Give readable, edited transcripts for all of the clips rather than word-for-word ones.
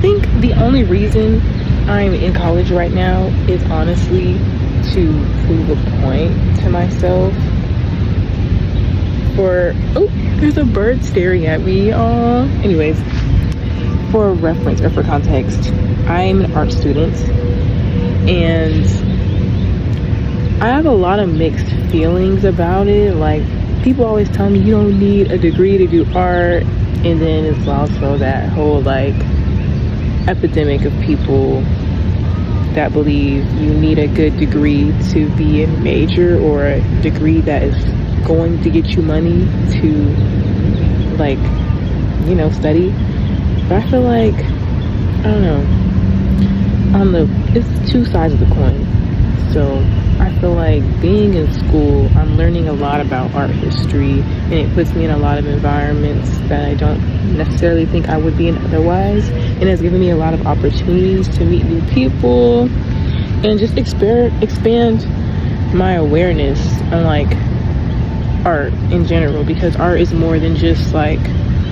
think the only reason I'm in college right now is honestly to prove a point to myself. Oh, there's a bird staring at me. Aw. Anyways, for reference or for context, I'm an art student and I have a lot of mixed feelings about it. Like, people always tell me you don't need a degree to do art, and then it's also that whole like epidemic of people that believe you need a good degree to be a major, or a degree that is going to get you money to, like, you know, study. But I feel like, I don't know, it's two sides of the coin. So I feel like being in school, I'm learning a lot about art history, and it puts me in a lot of environments that I don't necessarily think I would be in otherwise, and has given me a lot of opportunities to meet new people and just expand my awareness on like art in general, because art is more than just like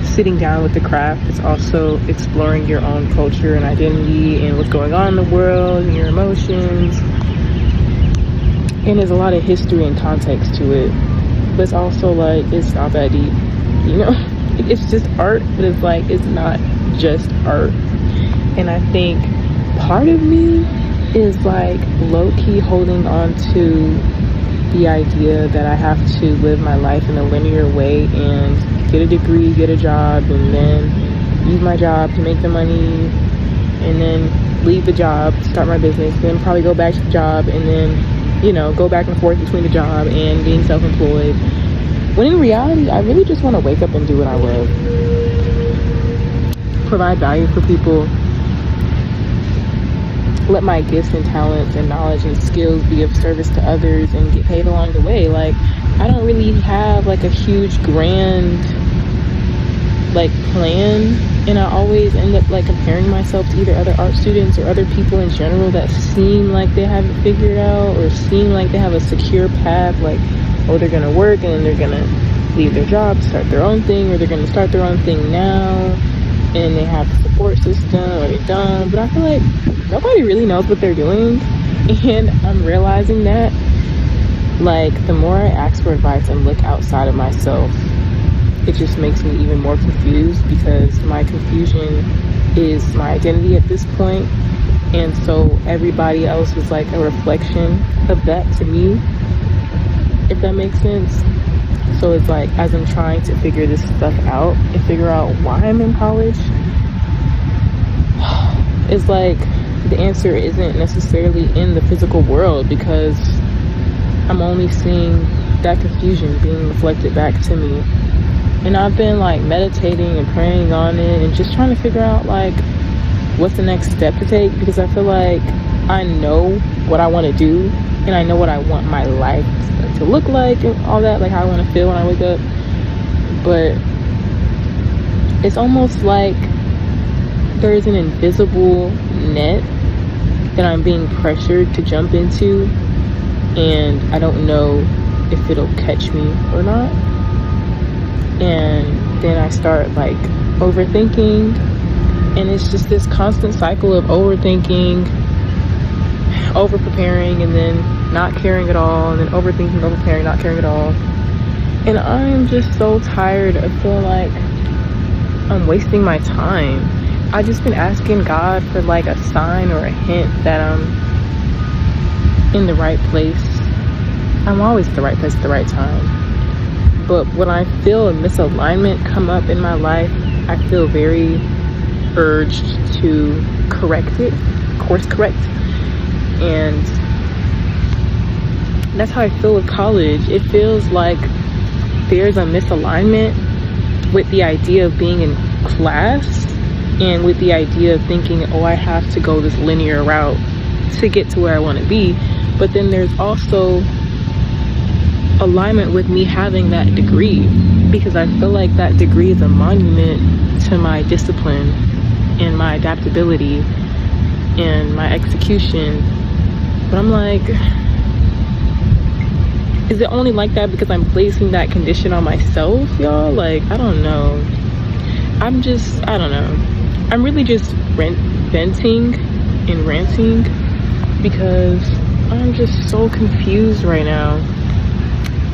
sitting down with the craft. It's also exploring your own culture and identity and what's going on in the world and your emotions. And there's a lot of history and context to it, but it's also like, it's not that deep, you know? It's just art, but it's like, it's not just art. And I think part of me is like low-key holding on to the idea that I have to live my life in a linear way and get a degree, get a job, and then use my job to make the money, and then leave the job, start my business, then probably go back to the job, and then, you know, go back and forth between the job and being self-employed. When in reality, I really just want to wake up and do what I love. Provide value for people. Let my gifts and talents and knowledge and skills be of service to others and get paid along the way. Like, I don't really have like a huge grand like plan, and I always end up like comparing myself to either other art students or other people in general that seem like they have it figured out, or seem like they have a secure path, like, oh, they're gonna work and then they're gonna leave their job, start their own thing, or they're gonna start their own thing now and they have the support system, or they don't. But I feel like nobody really knows what they're doing, and I'm realizing that, like, the more I ask for advice and look outside of myself, it just makes me even more confused, because my confusion is my identity at this point, and so everybody else is like a reflection of that to me, if that makes sense. So it's like, as I'm trying to figure this stuff out and figure out why I'm in college, it's like the answer isn't necessarily in the physical world, because I'm only seeing that confusion being reflected back to me. And I've been like meditating and praying on it and just trying to figure out like what's the next step to take, because I feel like I know what I want to do, and I know what I want my life to look like and all that, like how I want to feel when I wake up. But it's almost like there's an invisible net that I'm being pressured to jump into, and I don't know if it'll catch me or not. And then I start like overthinking, and it's just this constant cycle of overthinking, over preparing, and then not caring at all, and then overthinking, over preparing, not caring at all. And I'm just so tired of feeling like I'm wasting my time. I've just been asking God for like a sign or a hint that I'm in the right place. I'm always at the right place at the right time. But when I feel a misalignment come up in my life, I feel very urged to correct it, course correct. And that's how I feel with college. It feels like there's a misalignment with the idea of being in class, and with the idea of thinking, oh, I have to go this linear route to get to where I want to be. But then there's also alignment with me having that degree, because I feel like that degree is a monument to my discipline and my adaptability and my execution. But I'm like, is it only like that because I'm placing that condition on myself, y'all? Like, I don't know. I don't know. I'm really just venting and ranting because I'm just so confused right now.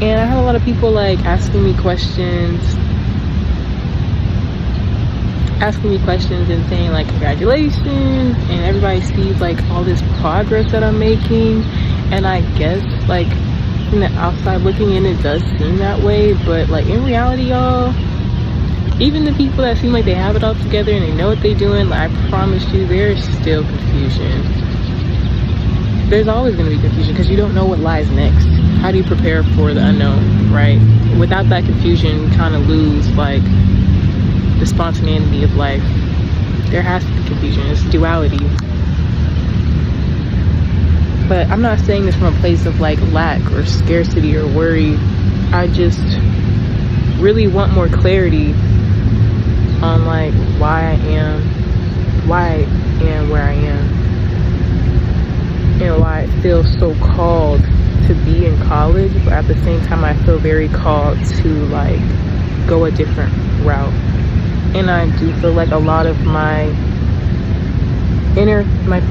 And I have a lot of people like asking me questions and saying like congratulations, and everybody sees like all this progress that I'm making, and I guess like from the outside looking in it does seem that way, but like in reality, y'all, even the people that seem like they have it all together and they know what they're doing, like I promise you there's still confusion. There's always going to be confusion because you don't know what lies next. How do you prepare for the unknown, right? Without that confusion, you kind of lose like the spontaneity of life. There has to be confusion. It's duality. But I'm not saying this from a place of like lack or scarcity or worry. I just really want more clarity on like why I am where I am, and why I feel so called to be in college, but at the same time I feel very called to like go a different route. And I do feel like a lot of my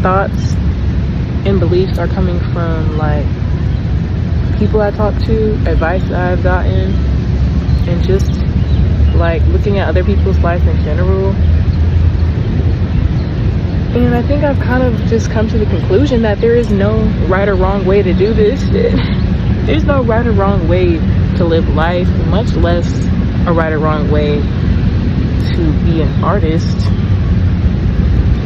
thoughts and beliefs are coming from like people I talk to, advice that I've gotten, and just like looking at other people's life in general. And I think I've kind of just come to the conclusion that there is no right or wrong way to do this shit. There's no right or wrong way to live life, much less a right or wrong way to be an artist.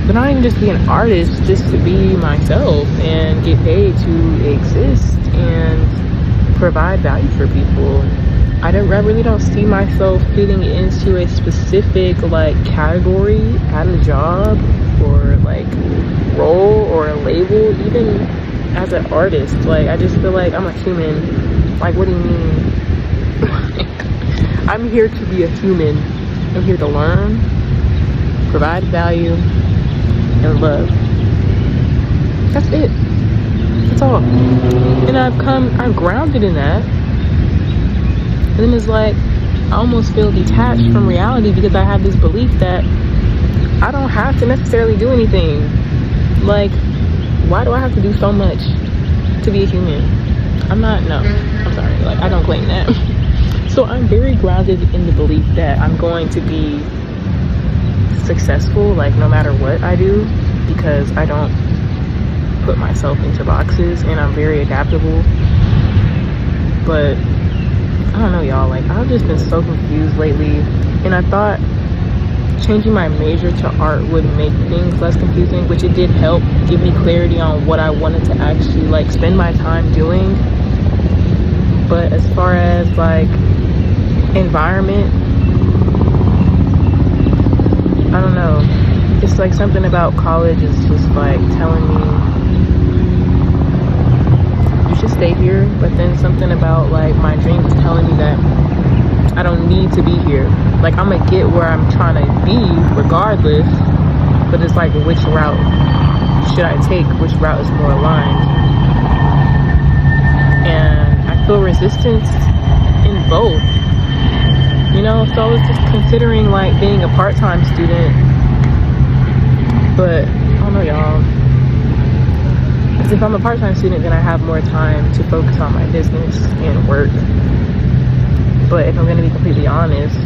But not even just be an artist, just to be myself and get paid to exist and provide value for people. I really don't see myself fitting into a specific like category at a job or like role or a label, even as an artist. Like I just feel like I'm a human. Like what do you mean? I'm here to be a human. I'm here to learn, provide value, and love. That's it. That's all. And I'm grounded in that. And then it's like I almost feel detached from reality because I have this belief that I don't have to necessarily do anything. Like, why do I have to do so much to be a human? I'm sorry, like I don't claim that. So I'm very grounded in the belief that I'm going to be successful, like no matter what I do, because I don't put myself into boxes, and I'm very adaptable. But I don't know, y'all, like I've just been so confused lately, and I thought changing my major to art would make things less confusing, which it did help give me clarity on what I wanted to actually like spend my time doing. But as far as like environment, I don't know, it's like something about college is just like telling me you should stay here, but then something about like my dreams is telling me that I don't need to be here. Like I'm gonna get where I'm trying to be regardless, but it's like which route should I take, which route is more aligned. And I feel resistance in both, you know. So I was just considering like being a part-time student, but I don't know, y'all, because if I'm a part-time student then I have more time to focus on my business and work. But if I'm going to be completely honest,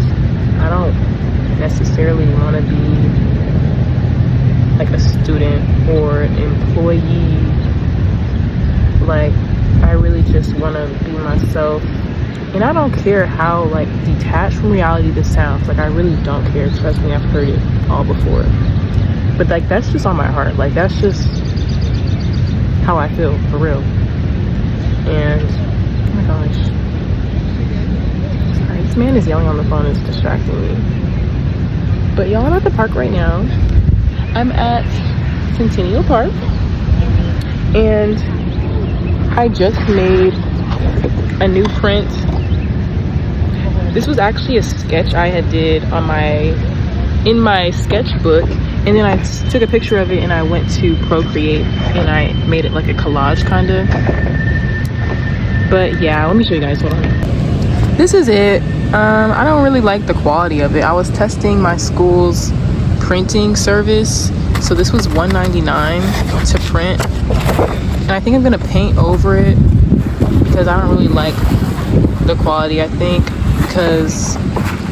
I don't necessarily want to be like a student or an employee. Like I really just want to be myself, and I don't care how like detached from reality this sounds. Like I really don't care. Trust me, I've heard it all before. But like that's just on my heart. Like that's just how I feel, for real. And oh my gosh, sorry, this man is yelling on the phone. It's distracting me. But y'all, I'm at the park right now. I'm at Centennial Park, and I just made a new print. This was actually a sketch I had did on in my sketchbook, and then I took a picture of it and I went to Procreate and I made it like a collage kind of. But yeah, let me show you guys. Hold on. This is it. I don't really like the quality of it. I was testing my school's printing service So this was $1.99 to print, and I think I'm gonna paint over it because I don't really like the quality. I think because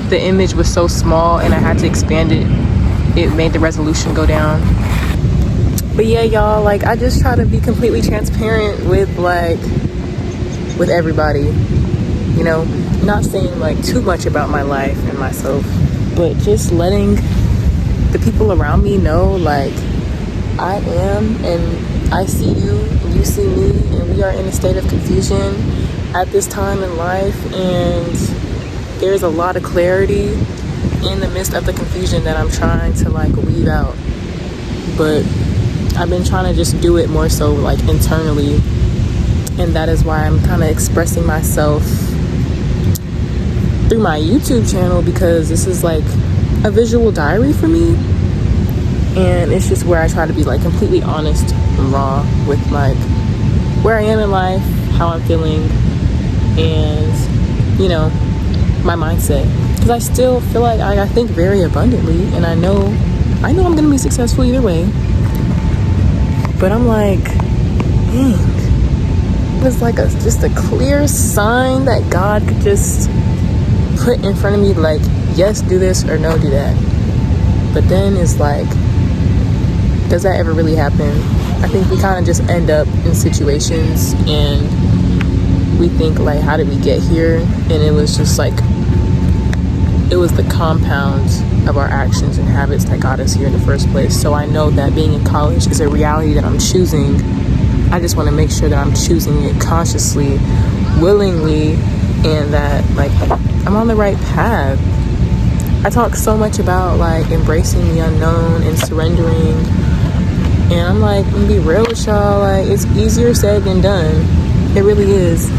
the image was so small and I had to expand it, it made the resolution go down. But yeah, y'all, like, I just try to be completely transparent with everybody, you know, not saying like too much about my life and myself, but just letting the people around me know, like, I am, and I see you and you see me, and we are in a state of confusion at this time in life, and there's a lot of clarity in the midst of the confusion that I'm trying to like weave out. But I've been trying to just do it more so like internally, and that is why I'm kind of expressing myself through my YouTube channel, because this is like a visual diary for me, and it's just where I try to be like completely honest and raw with like where I am in life, how I'm feeling, and, you know, my mindset, because I still feel like I think very abundantly, and I know I'm gonna be successful either way. But I'm like, dang, it's like just a clear sign that God could just put in front of me, like, yes, do this, or no, do that. But then it's like, does that ever really happen? I think we kind of just end up in situations and we think like, how did we get here? And it was just like, it was the compound of our actions and habits that got us here in the first place. So I know that being in college is a reality that I'm choosing. I just want to make sure that I'm choosing it consciously, willingly, and that like I'm on the right path. I talk so much about like embracing the unknown and surrendering, and I'm like, I'm gonna be real with y'all, like, it's easier said than done. It really is.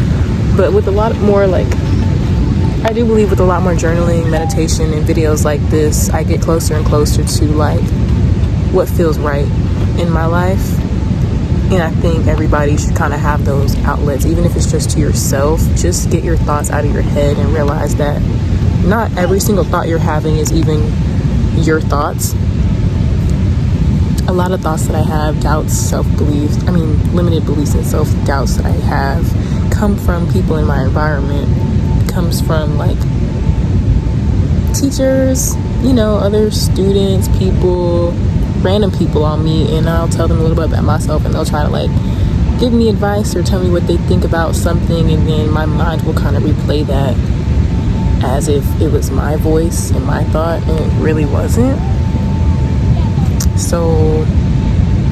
But with a lot more like, I do believe with a lot more journaling, meditation, and videos like this, I get closer and closer to like what feels right in my life. And I think everybody should kind of have those outlets, even if it's just to yourself. Just get your thoughts out of your head and realize that not every single thought you're having is even your thoughts. A lot of thoughts that I have, doubts, self-beliefs, limited beliefs and self-doubts that I have come from people in my environment. Comes from like teachers, you know, other students, people, random people I'll meet, and I'll tell them a little bit about myself, and they'll try to like give me advice or tell me what they think about something, and then my mind will kind of replay that as if it was my voice and my thought, and it really wasn't. So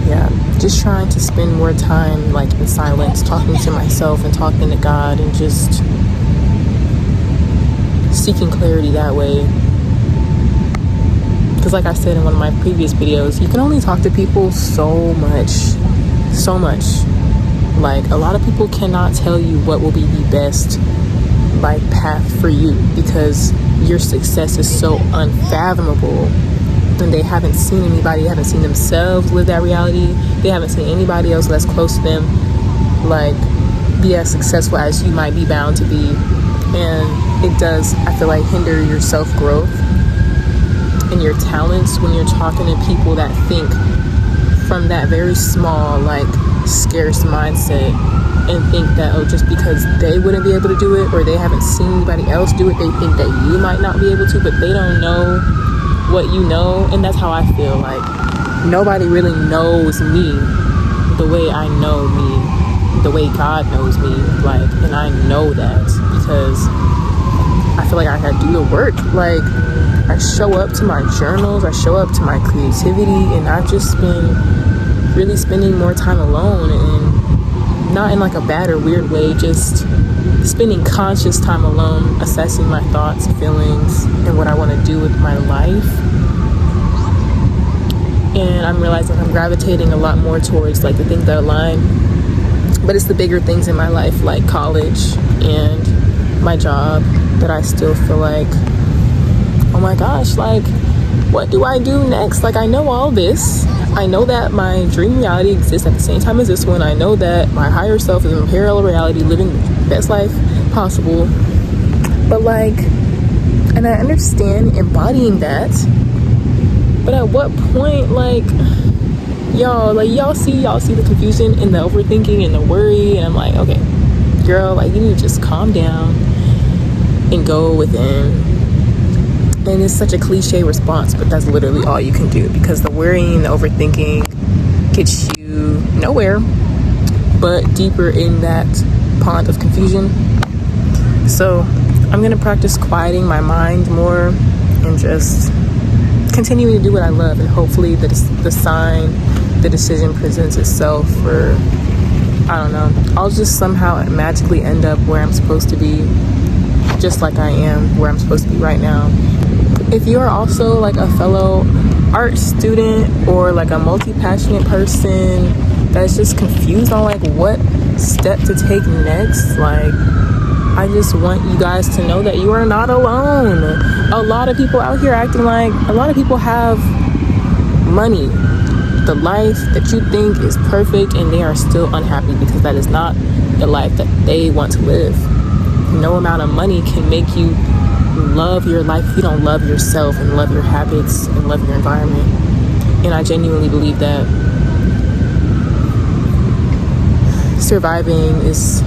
yeah, just trying to spend more time like in silence, talking to myself and talking to God, and just seeking clarity that way. Because like I said in one of my previous videos, you can only talk to people so much. Like, a lot of people cannot tell you what will be the best like path for you, because your success is so unfathomable, and they haven't seen anybody, haven't seen themselves live that reality. They haven't seen anybody else that's close to them like be as successful as you might be bound to be. And it does, I feel like, hinder your self-growth and your talents when you're talking to people that think from that very small, like, scarce mindset, and think that, oh, just because they wouldn't be able to do it, or they haven't seen anybody else do it, they think that you might not be able to, but they don't know what you know. And that's how I feel. Like, nobody really knows me the way I know me, the way God knows me, like, and I know that because I feel like I had to do the work. Like, I show up to my journals, I show up to my creativity, and I've just been really spending more time alone, and not in like a bad or weird way, just spending conscious time alone, assessing my thoughts, feelings, and what I want to do with my life. And I'm realizing I'm gravitating a lot more towards like the things that align, but it's the bigger things in my life, like college and my job, that I still feel like, oh my gosh, like, what do I do next? Like, I know all this. I know that my dream reality exists at the same time as this one. I know that my higher self is in a parallel reality, living the best life possible. But like, and I understand embodying that. But at what point, like, y'all see the confusion and the overthinking and the worry, and I'm like, okay, girl, like, you need to just calm down and go within. And it's such a cliche response, but that's literally all you can do, because the worrying, the overthinking gets you nowhere but deeper in that pond of confusion. So I'm gonna practice quieting my mind more and just continuing to do what I love, and hopefully the decision presents itself, or I don't know, I'll just somehow magically end up where I'm supposed to be, just like I am where I'm supposed to be right now. If you are also like a fellow art student or like a multi-passionate person that's just confused on like what step to take next, like, I just want you guys to know that you are not alone. A lot of people out here acting like, a lot of people have money, the life that you think is perfect, and they are still unhappy because that is not the life that they want to live. No amount of money can make you love your life if you don't love yourself and love your habits and love your environment. And I genuinely believe that surviving is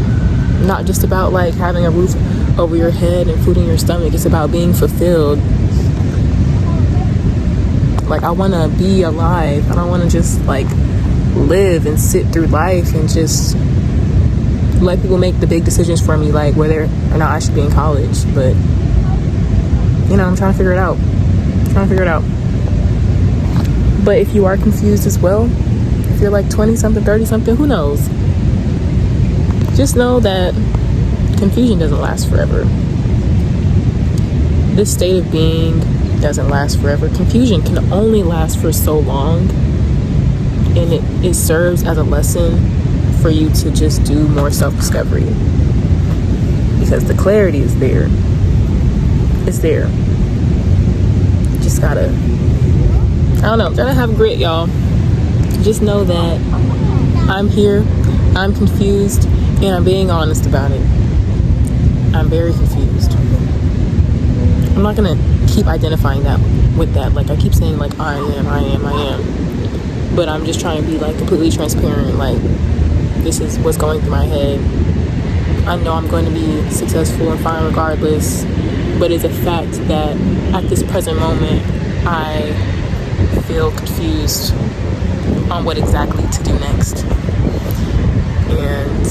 not just about like having a roof over your head and food in your stomach. It's about being fulfilled. Like, I want to be alive. I don't want to just like live and sit through life and just let people make the big decisions for me, like whether or not I should be in college. But you know, I'm trying to figure it out. But if you are confused as well, if you're like 20 something, 30 something, who knows? Just know that confusion doesn't last forever. This state of being doesn't last forever. Confusion can only last for so long, and it serves as a lesson for you to just do more self-discovery, because the clarity is there. It's there. Just gotta, I don't know, gotta have grit, y'all. Just know that I'm here, I'm confused, and I'm being honest about it. I'm very confused. I'm not gonna keep identifying that with that. Like, I keep saying like I am. But I'm just trying to be like completely transparent. Like, this is what's going through my head. I know I'm going to be successful and fine regardless, but it's a fact that at this present moment, I feel confused on what exactly to do next. And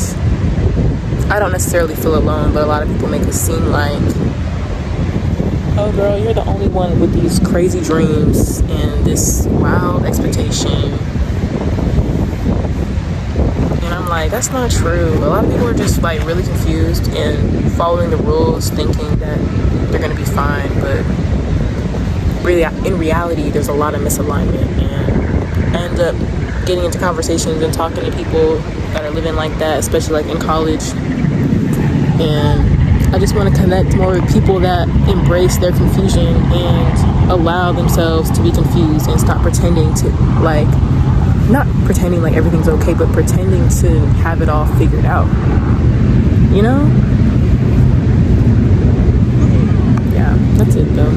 I don't necessarily feel alone, but a lot of people make it seem like, oh girl, you're the only one with these crazy dreams and this wild expectation. And I'm like, that's not true. A lot of people are just like really confused and following the rules, thinking that they're gonna be fine, but really in reality there's a lot of misalignment. And I end up getting into conversations and talking to people that are living like that, especially like in college. And I just want to connect more with people that embrace their confusion and allow themselves to be confused and stop pretending to, like, not pretending like everything's okay, but pretending to have it all figured out, you know? Yeah, that's it though.